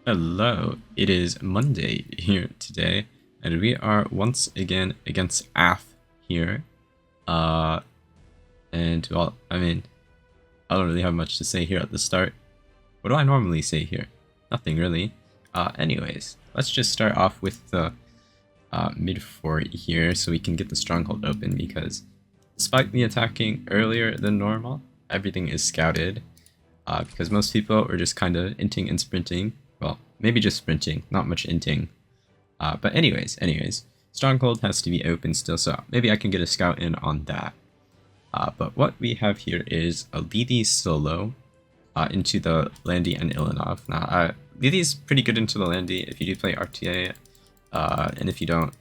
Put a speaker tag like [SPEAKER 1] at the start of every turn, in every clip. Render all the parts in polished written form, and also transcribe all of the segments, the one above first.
[SPEAKER 1] Hello, it is Monday here today, and we are once again against AF here. Uh, and well, I don't really have much to say here at the start. What do I normally say here? Nothing really. Anyways, let's just start off with the mid fort here so we can get the Stronghold open because despite me attacking earlier than normal, everything is scouted. Because most people are just kind of inting and sprinting. Well, maybe just sprinting, not much inting. But anyways, Stronghold has to be open still, so maybe I can get a scout in on that. But what we have here is a Lidi solo into the Landy and Ilynav. Now, Lidi's pretty good into the Landy if you do play RTA, and if you don't,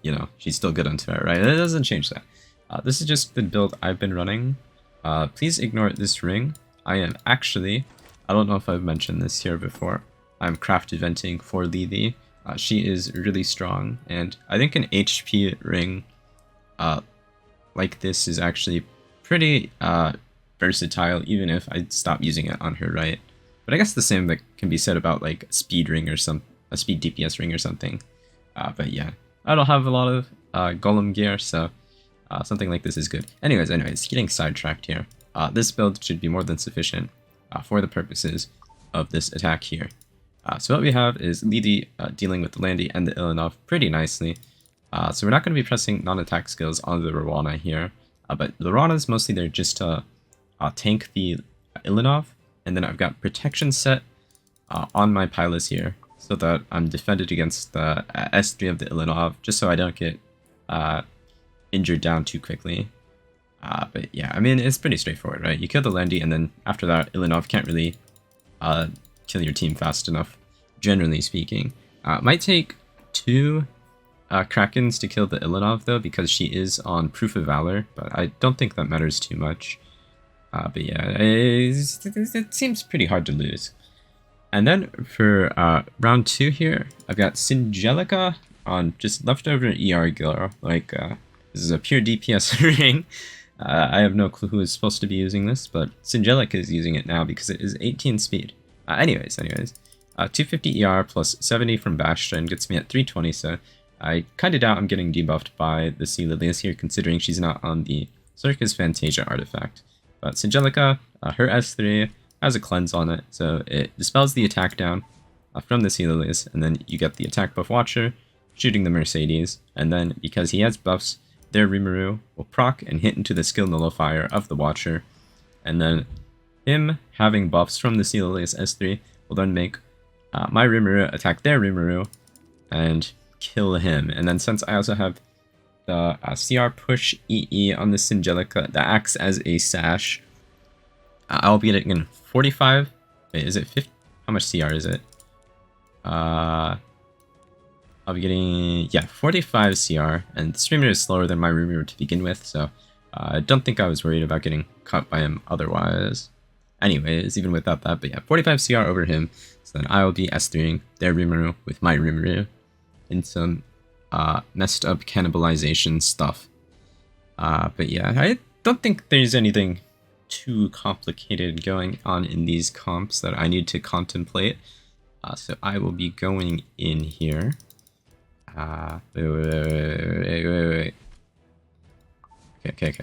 [SPEAKER 1] you know, she's still good onto it, right? It doesn't change that. This is just the build I've been running. Please ignore this ring. I am actually, I don't know if I've mentioned this here before, I'm craft eventing for Lidi. She is really strong, and I think an HP ring like this is actually pretty versatile, even if I stop using it on her, right? But I guess the same that can be said about like a speed ring or a speed DPS ring or something. But yeah, I don't have a lot of golem gear, so something like this is good. Anyways, getting sidetracked here. This build should be more than sufficient for the purposes of this attack here. So what we have is Lidi dealing with the Landy and the Ilynav pretty nicely. So we're not going to be pressing non-attack skills on the Rwana here. But the Rwana is mostly there just to tank the Ilynav. And then I've got protection set on my Pylus here so that I'm defended against the S3 of the Ilynav, just so I don't get injured down too quickly. But yeah, I mean, it's pretty straightforward, right? You kill the Landy, and then after that, Ilynav can't really kill your team fast enough, generally speaking. Might take two Krakens to kill the Ilynav, though, because she is on Proof of Valor, but I don't think that matters too much. But yeah, it seems pretty hard to lose. And then for round 2 here, I've got Singelica on just leftover ER girl. Like, this is a pure DPS ring. I have no clue who is supposed to be using this, but Singelica is using it now because it is 18 speed. Anyways, 250 ER plus 70 from Bastion gets me at 320, so I kind of doubt I'm getting debuffed by the Clilias here, considering she's not on the Circus Fantasia artifact. But Singelica, her S3 has a cleanse on it, so it dispels the attack down from the Clilias, and then you get the attack buff Watcher shooting the Mercedes, and then because he has buffs, their Rimuru will proc and hit into the skill nullifier of the Watcher, and then him having buffs from the Clilias S3 will then make my Rimuru attack their Rimuru and kill him. And then since I also have the CR push EE on the Singelica that acts as a sash, I'll be getting 45. Wait, is it 50? How much CR is it? I'll be getting, yeah, 45 CR, and the Streamer is slower than my Rimuru to begin with, so I don't think I was worried about getting caught by him otherwise. Anyways, even without that, but yeah, 45 CR over him, so then I will be S3ing their Rimuru with my Rimuru in some messed up cannibalization stuff. But yeah, I don't think there's anything too complicated going on in these comps that I need to contemplate. So I will be going in here. Wait. Okay.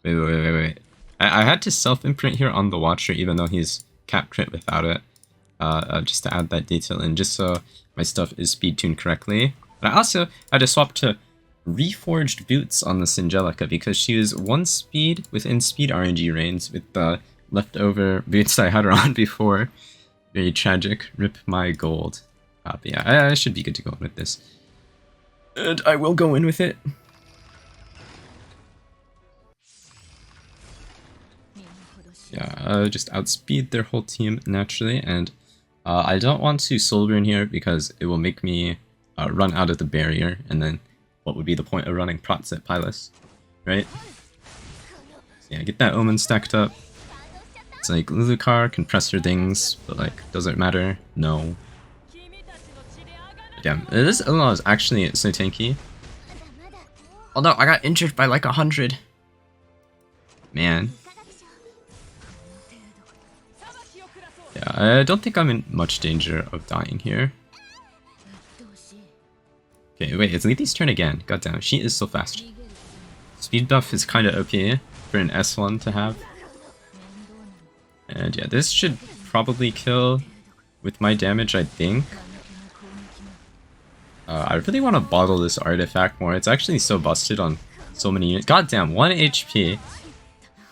[SPEAKER 1] Wait. I had to self-imprint here on the Watcher, even though he's cap crit without it. Just to add that detail in, just so my stuff is speed tuned correctly. But I also had to swap to Reforged Boots on the Singelica because she was 1 speed within speed RNG range with the leftover boots I had her on before. Very tragic. Rip my gold. But yeah, I should be good to go in with this. And I will go in with it. Yeah, just outspeed their whole team naturally, and I don't want to soul burn here because it will make me run out of the barrier, and then what would be the point of running prots at Pylus, right? So yeah, get that Omen stacked up. It's like Lulucar can press her things, but like, does it matter? No. Damn, this Ilynav is actually so tanky. Oh no, I got injured by like 100. Man. Yeah, I don't think I'm in much danger of dying here. Okay, wait, it's Lethi's turn again. God damn, she is so fast. Speed buff is kind of OP for an S1 to have. And yeah, this should probably kill with my damage, I think. I really want to bottle this artifact more. It's actually so busted on so many units. God damn, 1 HP.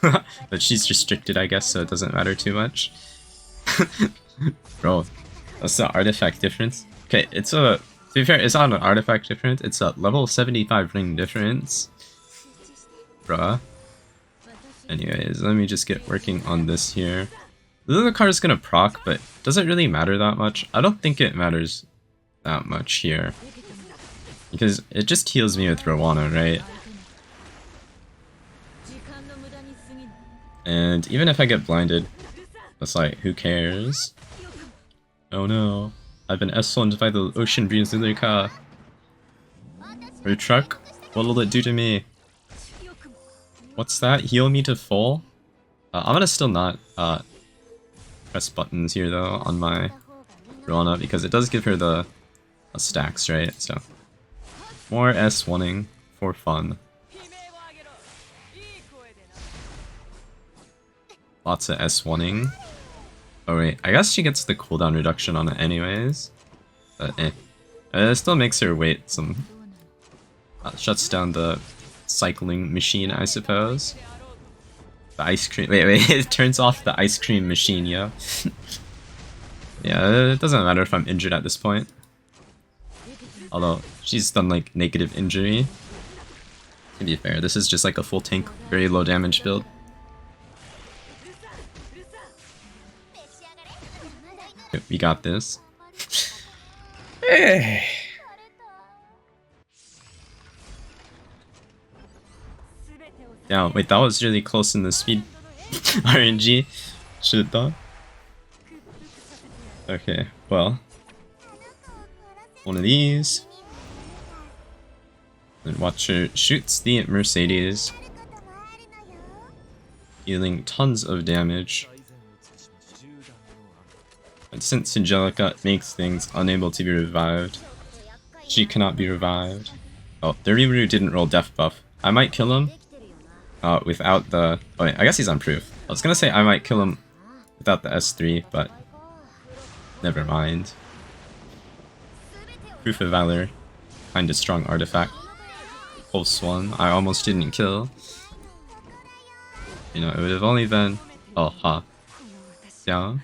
[SPEAKER 1] But she's restricted, I guess, so it doesn't matter too much. Bro, that's the artifact difference. Okay, it's a... To be fair, it's not an artifact difference, it's a level 75 ring difference. Bruh. Anyways, let me just get working on this here. The Lulucar is gonna proc, but does it really matter that much? I don't think it matters that much here. Because it just heals me with Rowana, right? And even if I get blinded, it's like, who cares? Oh no. I've been S1'd by the Ocean Breeze Lulucar. Her truck? What'll it do to me? What's that? Heal me to full? I'm gonna still not press buttons here though on my Rowana because it does give her the stacks, right? So more S1ing for fun. Lots of S1ing. Oh wait, I guess she gets the cooldown reduction on it anyways. But it still makes her wait some... shuts down the cycling machine, I suppose. The ice cream... Wait, it turns off the ice cream machine, yo. Yeah, it doesn't matter if I'm injured at this point. Although, she's done like negative injury. To be fair, this is just like a full tank, very low damage build. We got this. Yeah, wait, that was really close in the speed RNG. Should've thought. Okay, well. One of these. And Watcher shoots the Mercedes, dealing tons of damage. And since Angelica makes things unable to be revived, she cannot be revived. Oh, the Rimuru didn't roll death buff. I might kill him without the... Oh wait, I guess he's on proof. I was gonna say I might kill him without the S3, but never mind. Proof of Valor, kinda strong artifact. Pulse one, I almost didn't kill. You know, it would have only been... Oh, ha. Yeah.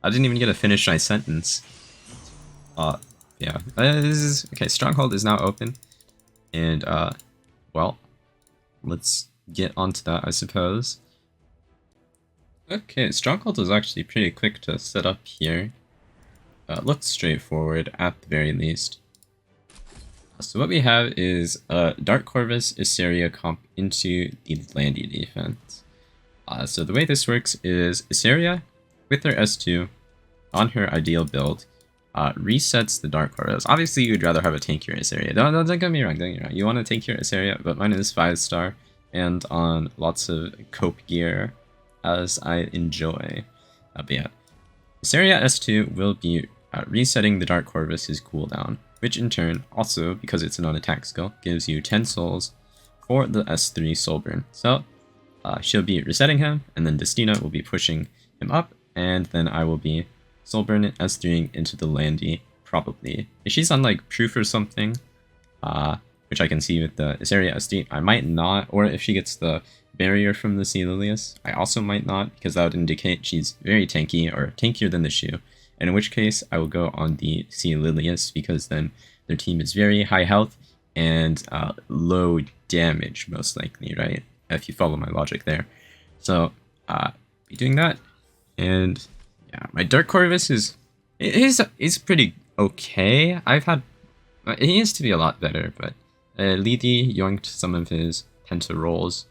[SPEAKER 1] I didn't even get to finish my sentence. Yeah. This is... Okay, Stronghold is now open. And, well, let's get onto that, I suppose. Okay, Stronghold is actually pretty quick to set up here. Looks straightforward at the very least. So what we have is Dark Corvus iseria comp into the Landy defense. So the way this works is iseria with her S2 on her ideal build resets the Dark Corvus. Obviously you'd rather have a tankier iseria. Don't get me wrong, don't get me wrong. You want a tankier iseria, but mine is 5-star and on lots of cope gear as I enjoy. But yeah, iseria S2 will be resetting the Dark Corvus's cooldown, which in turn, also because it's a non-attack skill, gives you 10 souls for the S3 soul burn. So she'll be resetting him, and then Destina will be pushing him up, and then I will be soul burn S3ing into the Landy, probably. If she's on like proof or something, which I can see with the iseria S3, I might not, or if she gets the barrier from the Clilias, I also might not, because that would indicate she's very tanky, or tankier than the Choux. And in which case, I will go on the Clilias, because then their team is very high health and low damage, most likely, right? If you follow my logic there. So, be doing that. And yeah, my Dark Corvus is pretty okay. I've had... he needs to be a lot better, but Lidi yoinked some of his penta rolls.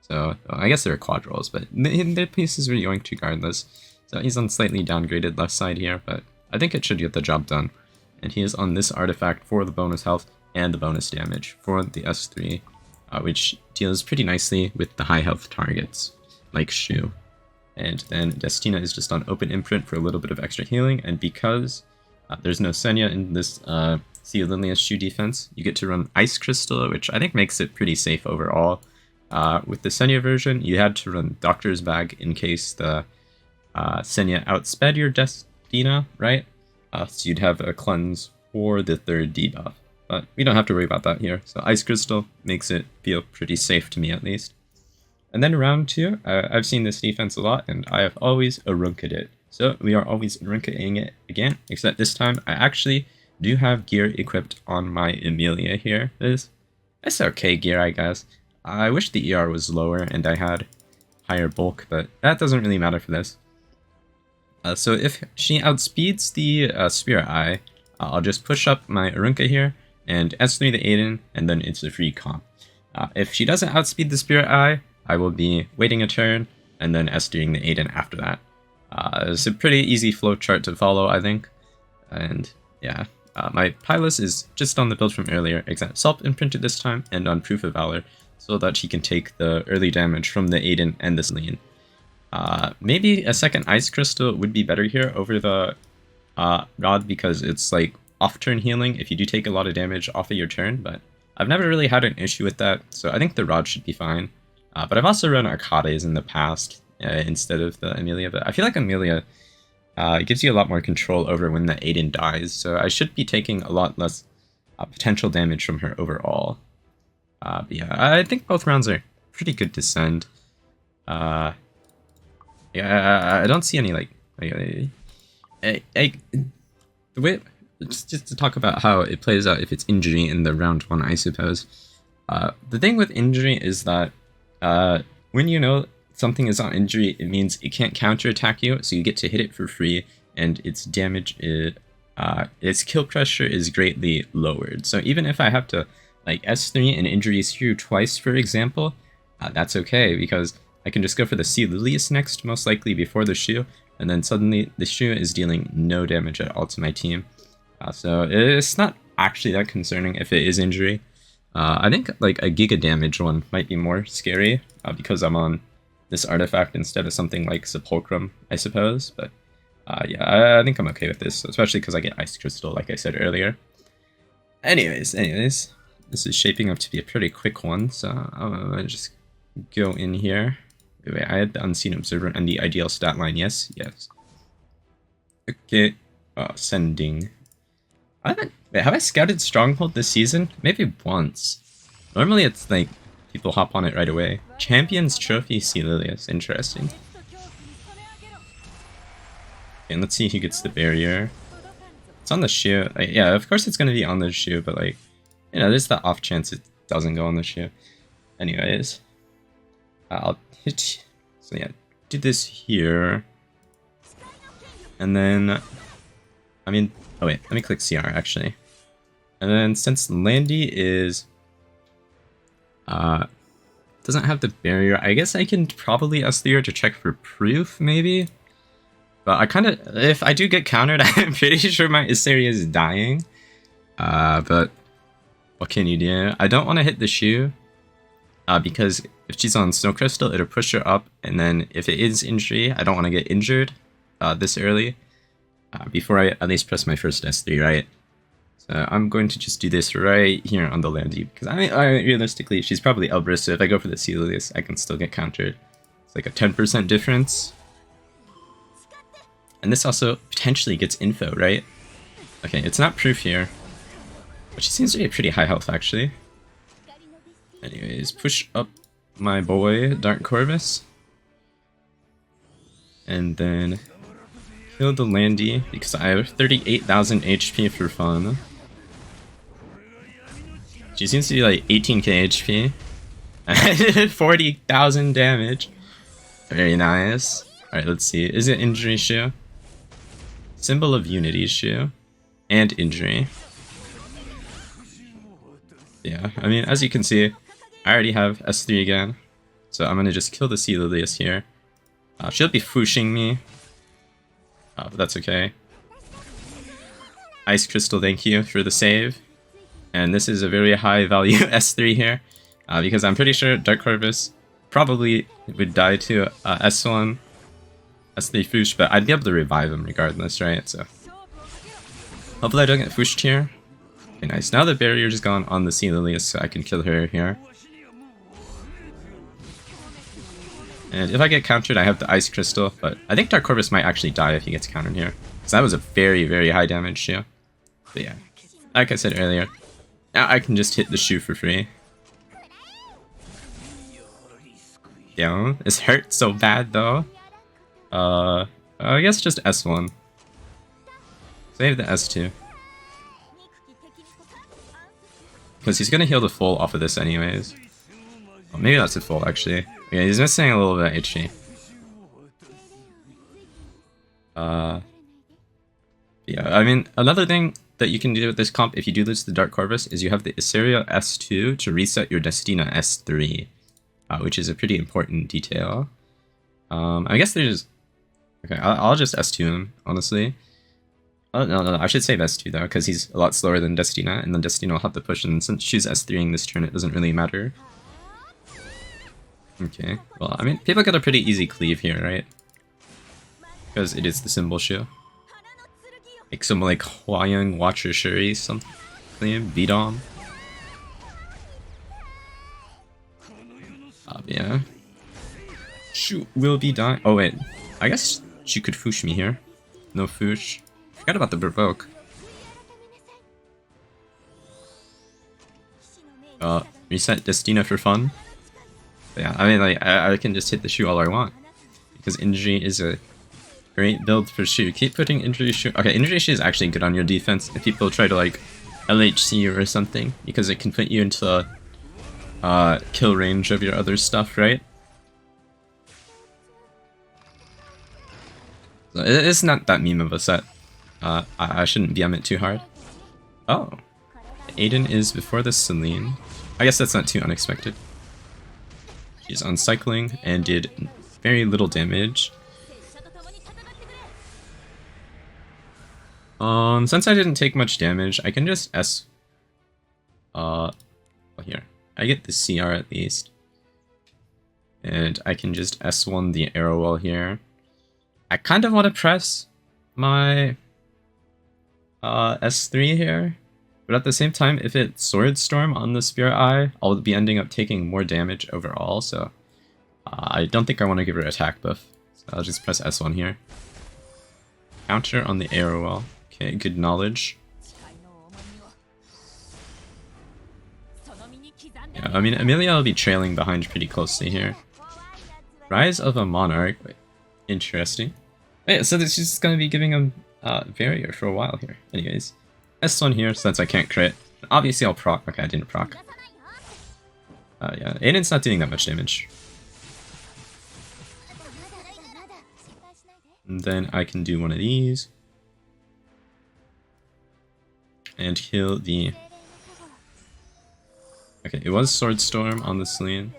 [SPEAKER 1] So, I guess they're quad rolls, but their pieces were yoinked regardless. So he's on slightly downgraded left side here, but I think it should get the job done. And he is on this artifact for the bonus health and the bonus damage for the S3, which deals pretty nicely with the high health targets, like Choux. And then Destina is just on open imprint for a little bit of extra healing, and because there's no Senya in this Clilias shoe defense, you get to run Ice Crystal, which I think makes it pretty safe overall. With the Senya version, you had to run Doctor's Bag in case the Senya outsped your Destina, right? So you'd have a cleanse for the third debuff. But we don't have to worry about that here. So Ice Crystal makes it feel pretty safe to me at least. And then round 2, I've seen this defense a lot, and I have always Arunka'd it. So we are always Arunka'ing it again, except this time I actually do have gear equipped on my Emilia here. It's okay gear, I guess. I wish the ER was lower and I had higher bulk, but that doesn't really matter for this. So if she outspeeds the Spirit Eye, I'll just push up my Arunka here, and S3 the Adin, and then it's a free comp. If she doesn't outspeed the Spirit Eye, I will be waiting a turn, and then S3ing the Adin after that. It's a pretty easy flowchart to follow, I think. And yeah, my Pylus is just on the build from earlier, except self-imprinted this time, and on Proof of Valor, so that she can take the early damage from the Adin and the Seline. Maybe a second Ice Crystal would be better here over the Rod, because it's like off-turn healing if you do take a lot of damage off of your turn, but I've never really had an issue with that, so I think the Rod should be fine. But I've also run Arcades in the past instead of the Emilia, but I feel like Emilia gives you a lot more control over when the Adin dies, so I should be taking a lot less potential damage from her overall. But yeah, I think both rounds are pretty good to send. Yeah, I don't see any the way, just to talk about how it plays out if it's injury in the round 1, I suppose. The thing with injury is that when you know something is on injury, it means it can't counterattack you, so you get to hit it for free, and its damage, its kill pressure is greatly lowered. So even if I have to like S3 and injury Shoe twice, for example, that's okay, because I can just go for the Clilias next, most likely before the Shoe, and then suddenly the Shoe is dealing no damage at all to my team. So it's not actually that concerning if it is injury. I think like a Giga damage one might be more scary because I'm on this artifact instead of something like Sepulchrum, I suppose. But yeah, I think I'm okay with this, especially because I get Ice Crystal, like I said earlier. Anyways, this is shaping up to be a pretty quick one, so I'm gonna just go in here. Wait, I had the Unseen Observer and the ideal stat line, yes? Okay, sending. Wait, have I scouted Stronghold this season? Maybe once. Normally it's like, people hop on it right away. Champions Trophy Clilias, interesting. Okay, and let's see who gets the barrier. It's on the Shoe. Yeah, of course it's gonna be on the Shoe, but like, you know, there's the off chance it doesn't go on the Shoe. Anyways, I'll hit. So yeah, do this here, and then, I mean, oh wait, let me click CR actually, and then since Landy is doesn't have the barrier, I guess I can probably S3 her to check for proof maybe. But I kind of, if I do get countered, I'm pretty sure my iseria is dying. But what can you do? I don't want to hit the Shoe, because if she's on Snow Crystal, it'll push her up, and then if it is injury, I don't want to get injured this early before I at least press my first S3, right? So I'm going to just do this right here on the Landy, because I mean, realistically, she's probably Elbrus, so if I go for the Clilias, I can still get countered. It's like a 10% difference. And this also potentially gets info, right? Okay, it's not proof here, but she seems to be a pretty high health, actually. Anyways, push up my boy, Dark Corvus. And then kill the Landy, because I have 38,000 HP for fun. She seems to be like 18k HP. 40,000 damage. Very nice. Alright, let's see. Is it Injury Shoe? Symbol of Unity Shoe. And Injury. Yeah, I mean, as you can see, I already have S3 again. So I'm gonna just kill the Clilias here. She'll be fooshing me. But that's okay. Ice Crystal, thank you for the save. And this is a very high value S3 here. Because I'm pretty sure Dark Corvus probably would die to S1. S3 Foosh, but I'd be able to revive him regardless, right? So hopefully I don't get Fooshed here. Okay, nice. Now the barrier is gone on the Clilias, so I can kill her here. And if I get countered, I have the Ice Crystal, but I think Dark Corvus might actually die if he gets countered here. So that was a very, very high damage Choux. But yeah, like I said earlier, now I can just hit the Choux for free. Yeah, this hurt so bad though. I guess just S1. Save the S2. Because he's gonna heal the full off of this anyways. Oh, maybe that's a full actually. Yeah, he's missing a little bit of HP. Yeah, I mean, another thing that you can do with this comp if you do lose the Dark Corvus is you have the Iseria S2 to reset your Destina S3, which is a pretty important detail. I guess there's... Okay, I'll just S2 him, honestly. Oh, no, I should save S2 though, because he's a lot slower than Destina, and then Destina will have to push, and since she's S3ing this turn, it doesn't really matter. Okay, well, I mean, people get a pretty easy cleave here, right? Because it is the symbol Choux. Like some like Hwayoung Watcher Shuri, something, Vidom. Yeah. Choux will be dying. Oh wait, I guess she could Foosh me here. No Foosh. Forgot about the provoke. Reset Destina for fun. But yeah, I mean, like, I can just hit the Choux all I want. Because Injury is a great build for Choux. Keep putting Injury Choux. Okay, Injury Choux is actually good on your defense if people try to, like, LHC you or something. Because it can put you into kill range of your other stuff, right? So it's not that meme of a set. I shouldn't BM it too hard. Oh. Adin is before the Seline. I guess that's not too unexpected. She's on cycling and did very little damage. Since I didn't take much damage, I can just S... well, here. I get the CR at least. And I can just S1 the Arowell here. I kind of want to press my S3 here. But at the same time, if it's Sword Storm on the Spirit Eye, I'll be ending up taking more damage overall, so I don't think I want to give her attack buff. So I'll just press S1 here. Counter on the Arowell. Okay, good knowledge. Yeah, I mean, Amelia will be trailing behind pretty closely here. Rise of a Monarch. Wait, interesting. Wait, so she's just going to be giving him barrier for a while here. Anyways. S1 here, since I can't crit. Obviously I'll proc. Okay, I didn't proc. Yeah, Adin's not doing that much damage. And then I can do one of these. And kill the... Okay, it was Sword Storm on the Seline.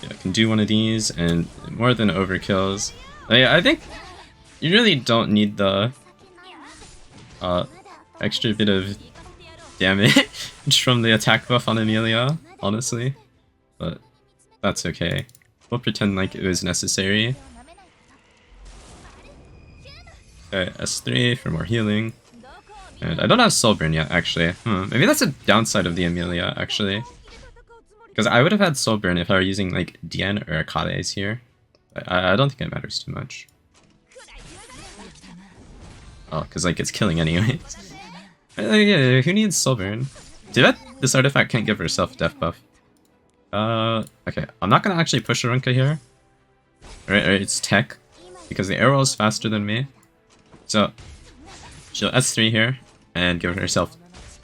[SPEAKER 1] Yeah, I can do one of these, and more than overkills. I think... You really don't need the extra bit of damage from the attack buff on Amelia, honestly. But that's okay. We'll pretend like it was necessary. Okay, S3 for more healing. And I don't have Soulburn yet, actually. Maybe that's a downside of the Amelia, actually. Because I would have had Soulburn if I were using, like, Dien or Akade's here. But I don't think it matters too much. Oh, because like it's killing anyways. Yeah, who needs Soulburn? This artifact can't give herself death buff. Okay, I'm not gonna actually push Arunka here. Right, it's tech, because the arrow is faster than me. So she'll S3 here and give herself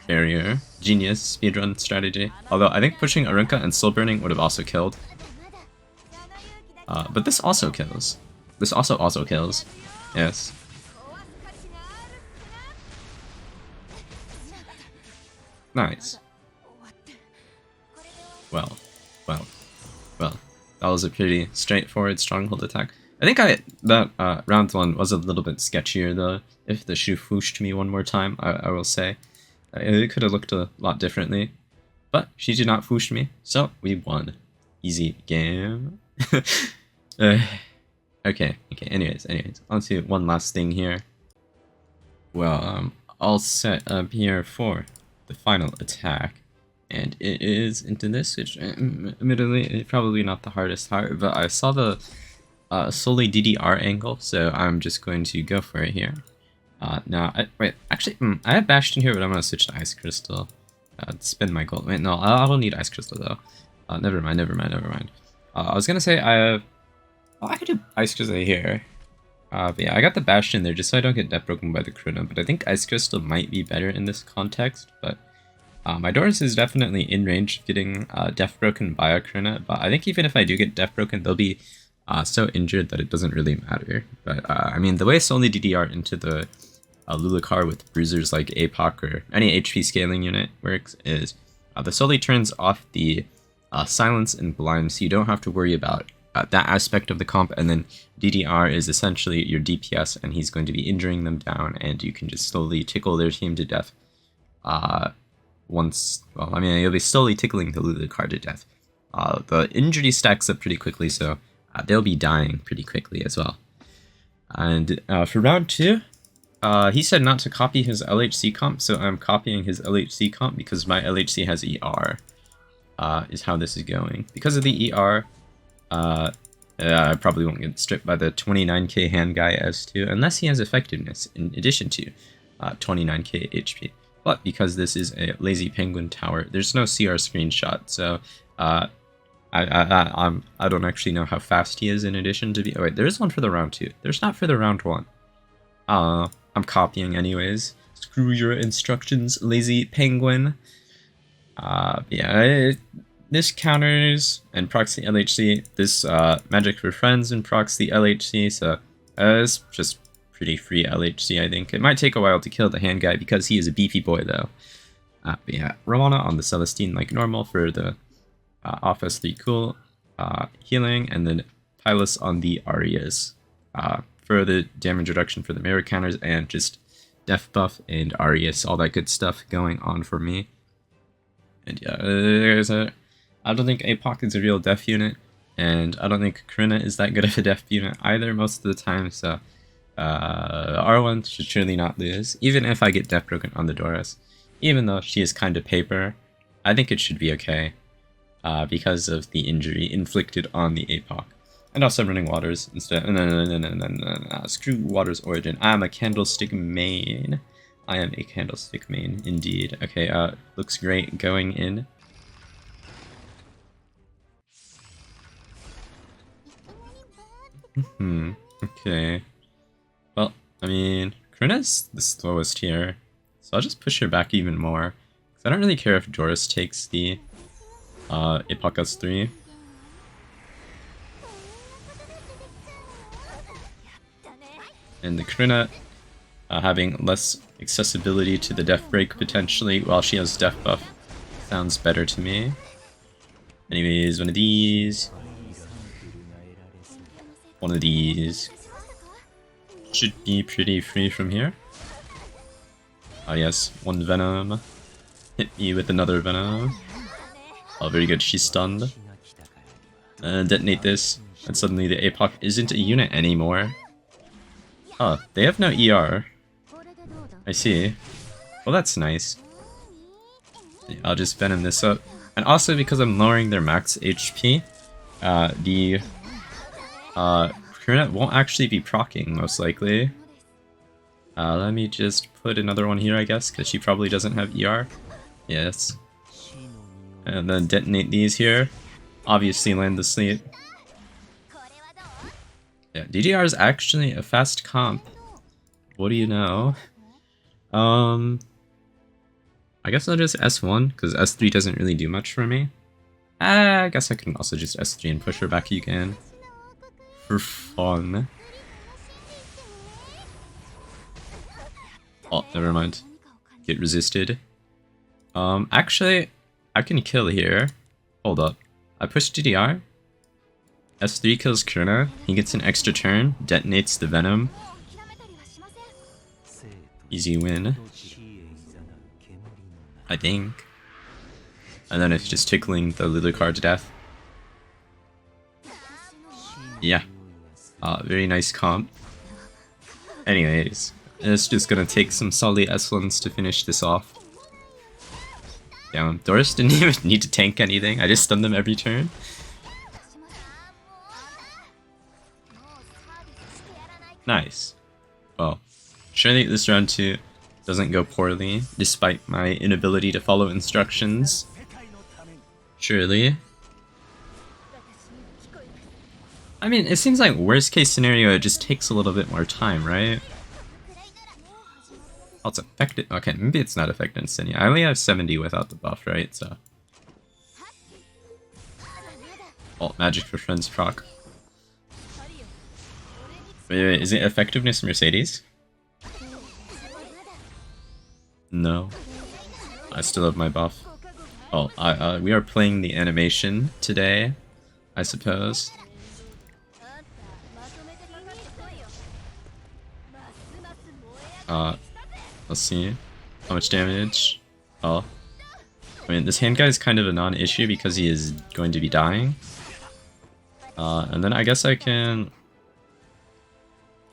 [SPEAKER 1] barrier. Genius speedrun strategy. Although I think pushing Arunka and Soulburning would have also killed. But this also kills. This also kills. Yes. Nice. Well. That was a pretty straightforward Stronghold attack. I think that round 1 was a little bit sketchier though. If the Choux fooshed me one more time, I will say. It could have looked a lot differently. But she did not foosh me, so we won. Easy game. uh, okay, anyways, on to one last thing here. Well, all set up here for the final attack. And it is into this, which admittedly, probably not the hardest part, but I saw the solely DDR angle, so I'm just going to go for it here. Now, wait, actually, I have Bastion here, but I'm going to switch to Ice Crystal. Spend my gold. Wait, no, I don't need Ice Crystal, though. Never mind. I was going to say I could do Ice Crystal here. But yeah, I got the Bastion there just so I don't get death broken by the Karina, but I think Ice Crystal might be better in this context, but my Doris is definitely in range of getting death broken by a Karina, but I think even if I do get death broken, they'll be so injured that it doesn't really matter. But I mean, the way solely DDR into the Lulucar with bruisers like Apoc or any HP scaling unit works is the solely turns off the silence and blind, so you don't have to worry about that aspect of the comp, and then DDR is essentially your DPS, and he's going to be injuring them down, and you can just slowly tickle their team to death. Once, well, I mean, you'll be slowly tickling the Lulucar to death. The injury stacks up pretty quickly, so they'll be dying pretty quickly as well. And for round 2, he said not to copy his LHC comp, so I'm copying his LHC comp because my LHC has ER, is how this is going. Because of the ER, I probably won't get stripped by the 29k Handguy S2 unless he has effectiveness in addition to 29k HP. But because this is a lazy penguin tower, there's no CR screenshot, so I don't actually know how fast he is in addition to oh wait, there is one for the round 2. There's not for the round 1. I'm copying anyways. Screw your instructions, lazy penguin. Yeah, this counters and procs the LHC. This magic for friends and procs the LHC, so it's just pretty free LHC, I think. It might take a while to kill the Handguy because he is a beefy boy, though. But yeah, Ramona on the Celestine like normal for the off S3 cool healing, and then Tylus on the Arias for the damage reduction for the Meru counters and just def buff and Arias, all that good stuff going on for me. And yeah, I don't think Apoc is a real def unit, and I don't think Karina is that good of a def unit either most of the time, so R1 should surely not lose, even if I get def broken on the Doris. Even though she is kind of paper, I think it should be okay, because of the injury inflicted on the Apoc. And also running Waters instead. Screw Waters Origin. I'm a Candlestick main. I am a Candlestick main, indeed. Okay, looks great going in. Okay. Well, I mean, Karina's the slowest here, so I'll just push her back even more. Because I don't really care if Doris takes the Apoc S3. And the Karina having less accessibility to the def break potentially while she has def buff sounds better to me. Anyways, one of these. One of these. Should be pretty free from here. Oh yes, one Venom. Hit me with another Venom. Oh, very good, she's stunned. Detonate this, and suddenly the Apoc isn't a unit anymore. Oh, they have no ER. I see. Well, that's nice. I'll just Venom this up. And also, because I'm lowering their max HP, the Karina won't actually be proccing, most likely. Let me just put another one here, I guess, because she probably doesn't have ER. Yes. And then detonate these here. Obviously land the sleep. Yeah, DDR is actually a fast comp. What do you know? I guess I'll just S1, because S3 doesn't really do much for me. I guess I can also just S3 and push her back again. For fun. Oh, never mind. Get resisted. Actually, I can kill here. Hold up. I push DDR. S3 kills Karina. He gets an extra turn. Detonates the Venom. Easy win. I think. And then it's just tickling the Lulucar to death. Yeah, very nice comp. Anyways, it's just gonna take some solid excellence to finish this off. Damn, Doris didn't even need to tank anything. I just stunned them every turn. Nice. Well, surely this round 2 doesn't go poorly, despite my inability to follow instructions. Surely. I mean, it seems like worst case scenario, it just takes a little bit more time, right? Oh, it's affected. Okay, maybe it's not affected in Senya. I only have 70 without the buff, right? So. Alt magic for friends proc. Wait, is it effectiveness Mercedes? No. I still have my buff. Oh, we are playing the animation today, I suppose. Let's see. How much damage? Oh. I mean, this Handguy is kind of a non-issue because he is going to be dying. And then I guess I can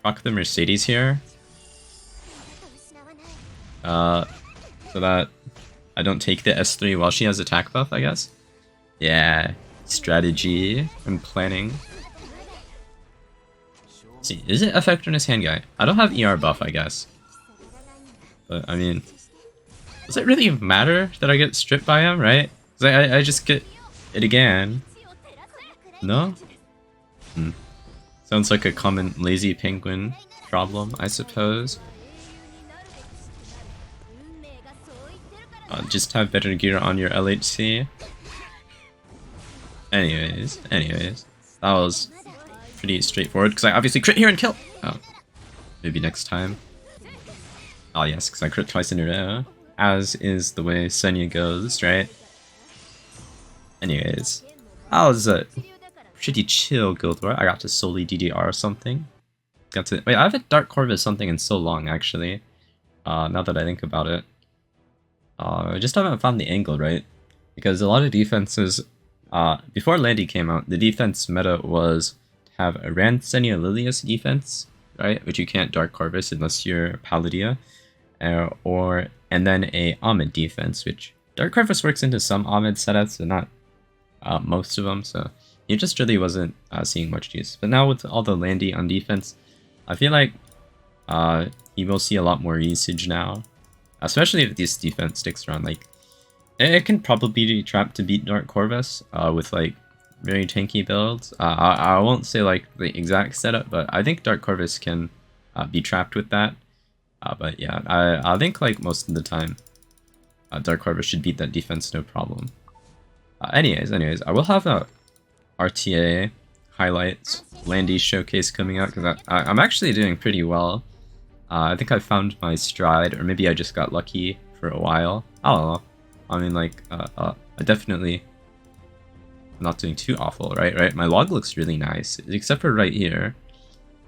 [SPEAKER 1] proc the Mercedes here. So that I don't take the S3 while she has attack buff, I guess. Yeah, strategy and planning. Let's see, is it effectiveness Handguy? I don't have ER buff, I guess. But, I mean, does it really matter that I get stripped by him, right? Because I just get it again. No? Sounds like a common lazy penguin problem, I suppose. Just have better gear on your LHC. Anyways. That was pretty straightforward, because I obviously crit here and kill! Oh. Maybe next time. Oh yes, because I crit twice in a row. As is the way Senya goes, right? Anyways. That was a pretty chill guild war. I got to solely DDR or something. Got to... Wait, I haven't Dark Corvus something in so long, actually. Now that I think about it. I just haven't found the angle, right? Because a lot of defenses... before Landy came out, the defense meta was to have a Rand Senya Lilias defense, right? Which you can't Dark Corvus unless you're Palladia. And then a Ahmed defense, which Dark Corvus works into some Ahmed setups, but not most of them, so he just really wasn't seeing much use. But now with all the Landy on defense, I feel like he will see a lot more usage now. Especially if this defense sticks around. Like, it can probably be trapped to beat Dark Corvus with like very tanky builds. I won't say like the exact setup, but I think Dark Corvus can be trapped with that. But yeah, I think like most of the time, Dark Corvus should beat that defense no problem. Anyways, I will have a RTA highlights Landy showcase coming out because I'm actually doing pretty well. I think I found my stride, or maybe I just got lucky for a while. I don't know. I mean, like, I definitely not doing too awful, right? My log looks really nice, except for right here.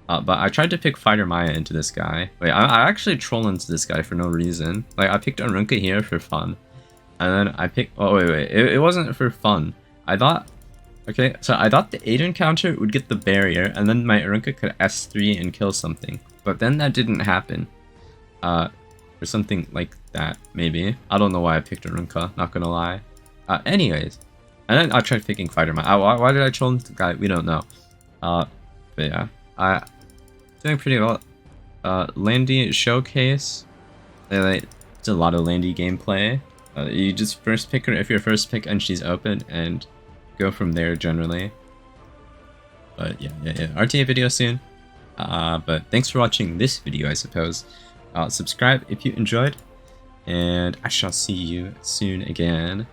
[SPEAKER 1] But I tried to pick Fighter Maya into this guy. Wait, I actually troll into this guy for no reason. Like, I picked Arunka here for fun. And then I picked... Oh, wait. It wasn't for fun. I thought... Okay, so I thought the Adin counter would get the barrier, and then my Arunka could S3 and kill something. But then that didn't happen. Or something like that, maybe. I don't know why I picked Arunka, not gonna lie. Anyways. And then I tried picking Fighter Maya. Why did I troll into the guy? We don't know. But yeah. Doing pretty well. Landy showcase. It's a lot of Landy gameplay. You just first pick her if your first pick and she's open, and go from there generally. But yeah. RTA video soon. But thanks for watching this video, I suppose. Subscribe if you enjoyed, and I shall see you soon again.